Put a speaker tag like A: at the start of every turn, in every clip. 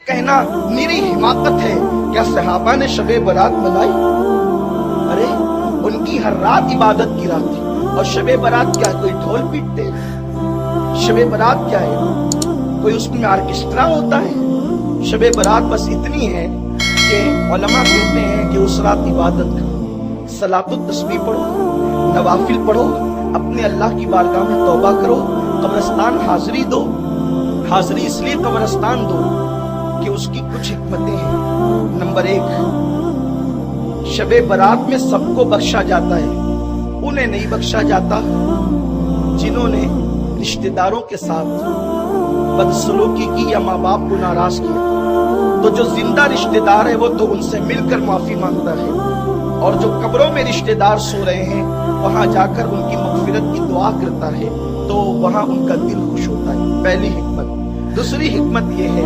A: कहना निरी हिमाकत है। क्या सहाबा ने शबे बरात मनाई? अरे उनकी हर रात इबादत की रात थी। और शबे बरात क्या है? कोई ढोल पीटते? शबे बरात क्या है? कोई उसमें ऑर्केस्ट्रा होता है? शबे बरात बस इतनी है कि उलमा कहते हैं कि उस रात इबादत करो, सलातुत तस्बीह पढ़ो, नवाफिल पढ़ो, अपने अल्लाह की बारगाह में तौबा करो, कब्रिस्तान हाजिरी दो। हाजिरी इसलिए कब्रिस्तान दो कि उसकी कुछ हिकमतें हैं। नंबर 1, शबे बरात में सबको बख्शा जाता है, उन्हें नहीं बख्शा जाता जिन्होंने रिश्तेदारों के साथ बदसलूकी की या माँ बाप को नाराज किया। तो जो जिंदा रिश्तेदार है वो तो उनसे मिलकर माफी मांगता है, और जो कब्रों में रिश्तेदार सो रहे हैं वहां जाकर उनकी मगफिरत की दुआ करता है, तो वहां उनका दिल खुश होता है। पहली हिकमत। दूसरी हिकमत यह है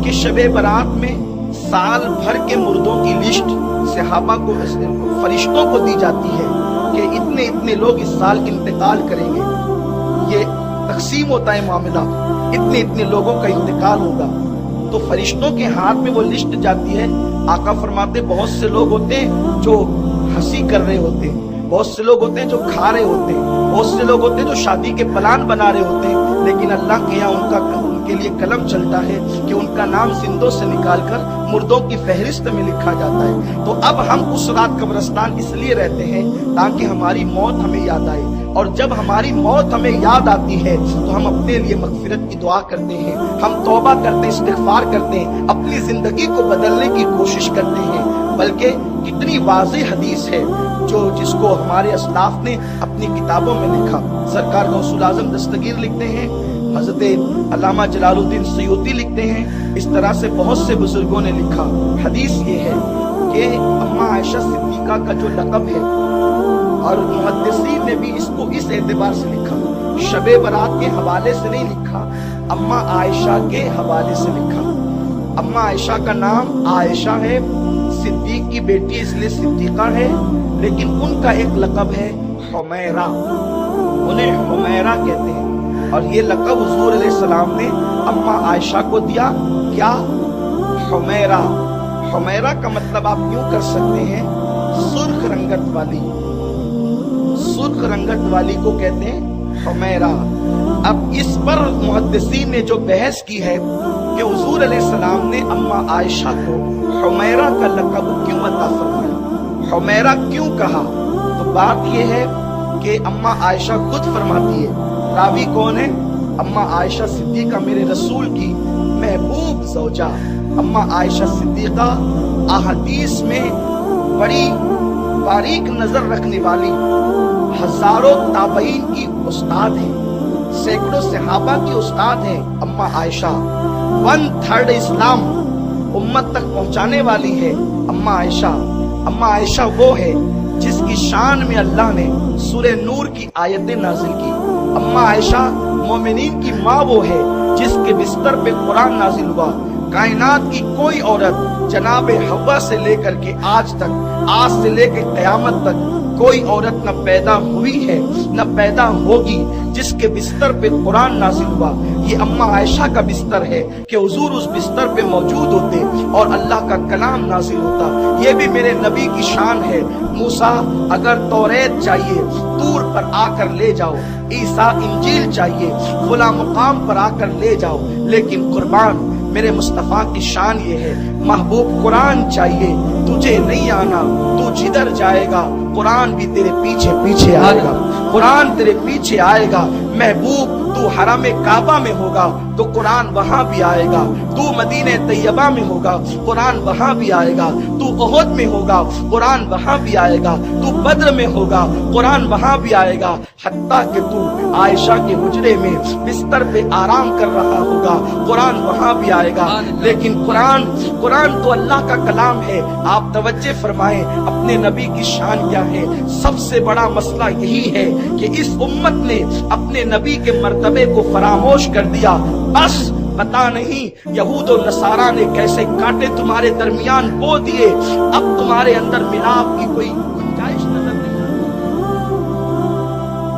A: कि शबे बरात में साल भर के मुर्दों की लिस्ट सहाबा को, फरिश्तों को दी जाती है कि इतने इतने लोग इस साल इंतकाल करेंगे। ये तकसीम होता है मामला, इतने इतने लोगों का इंतकाल होगा, तो फरिश्तों के हाथ में वो लिस्ट जाती है। आका फरमाते बहुत से लोग होते हैं जो हंसी कर रहे होते हैं, बहुत से लोग होते हैं जो खा रहे होते हैं, बहुत से लोग होते हैं जो शादी के प्लान बना रहे होते हैं, लेकिन अल्लाह के यहाँ उनके लिए कलम चलता है कि उनका नाम जिंदों से निकालकर मुर्दों की फहरिस्त में लिखा जाता है। तो अब हम उस रात कब्रिस्तान इसलिए रहते हैं ताकि हमारी मौत हमें याद आए, और जब हमारी मौत हमें याद आती है तो हम अपने लिए मगफिरत की दुआ करते हैं, हम तौबा करते हैं, इस्तिग़फ़ार करते हैं, अपनी जिंदगी को बदलने की कोशिश करते हैं। बल्कि कितनी वाज़ेह हदीस है जिसको हमारे अस्लाफ ने अपनी किताबों में लिखा। सरकार गौसुल आज़म दस्तगीर लिखते हैं, हज़रत अल्लामा जलालुद्दीन सयूती लिखते हैं, इस तरह से बहुत से बुजुर्गों ने लिखा। हदीस ये है कि अम्मा आयशा सिद्दीक़ा का जो लक़ब है, और मुहद्दिसीन ने भी इसको इस एतबार से लिखा, शबे बरात के हवाले से नहीं लिखा, अम्मा आयशा के हवाले से लिखा। अम्मा आयशा का नाम आयशा है, सिद्दीक की बेटी इसलिए सिद्दीक़ा है, लेकिन उनका एक लक़ब है हुमैरा, उन्हें हुमैरा कहते हैं। और ये लक़ब हुज़ूर अलैहिस्सलाम ने अम्मा आयशा को दिया। क्या? हुमैरा। हुमैरा का मतलब आप यूं कर सकते हैं, सुर्ख रंगत वाली। सुर्ख रंगत वाली को कहते हैं हुमैरा। अब इस पर मुहद्दिसीन ने जो बहस की है कि हुज़ूर अलैहिस्सलाम ने अम्मा आयशा को हुमैरा का लक़ब क्यों अता फरमाया, हुमैरा क्यों कहा, तो बात यह है कि अम्मा आयशा खुद फरमाती है, रावी कौन है? अम्मा आयशा सिद्दीक़ा, मेरे रसूल की महबूब ज़ौजा अम्मा आयशा सिद्दीक़ा अहादीस में बड़ी बारीक नजर रखने वाली, हजारों ताबईन की उस्ताद है, सैकड़ों सहाबा की उस्ताद है अम्मा आयशा। 1/3 इस्लाम उम्मत तक पहुंचाने वाली है अम्मा आयशा। अम्मा आयशा वो है जिसकी शान में अल्लाह ने सूरह नूर की आयतें नाजिल की। अम्मा आयशा मोमिनीन की माँ वो है जिसके बिस्तर पे कुरान नाजिल हुआ। कायनात की कोई औरत जनाबे हव्वा से लेकर के आज तक, आज से लेकर क़यामत तक कोई औरत न पैदा हुई है न पैदा होगी जिसके बिस्तर पे कुरान नाजिल हुआ। ये अम्मा आयशा का बिस्तर है कि हुजूर उस बिस्तर पे मौजूद होते और अल्लाह का कलाम नाजिल होता। ये भी मेरे नबी की शान है। मूसा अगर तौरेत चाहिए तूर पर आकर ले जाओ, ईसा इंजील चाहिए फला मुकाम पर आकर ले जाओ, लेकिन कुर्बान मेरे मुस्तफा की शान ये है, महबूब कुरान चाहिए, तुझे नहीं आना, तू जिधर जाएगा कुरान भी तेरे पीछे पीछे आएगा, कुरान तेरे पीछे आएगा। महबूब तू हरम काबा में होगा तो कुरान वहां भी आएगा, तू मदीने तैयबा में होगा कुरान वहां भी आएगा, तू ओहद में होगा कुरान वहां भी आएगा, तू बद्र में होगा कुरान वहां भी आएगा, हत्ता कि तू आयशा के हुजरे में बिस्तर पे आराम कर रहा होगा कुरान वहां भी आएगा। लेकिन कुरान तो अल्लाह का कलाम है। आप तवज्जो फरमाएं अपने नबी की शान क्या है। सबसे बड़ा मसला यही है कि इस उम्मत ने अपने नबी के मर्तबे को फरामोश कर दिया। बस पता नहीं यहूद और नसारा ने कैसे कांटे तुम्हारे दरमियान बो दिए, अब तुम्हारे अंदर मिलाप की कोई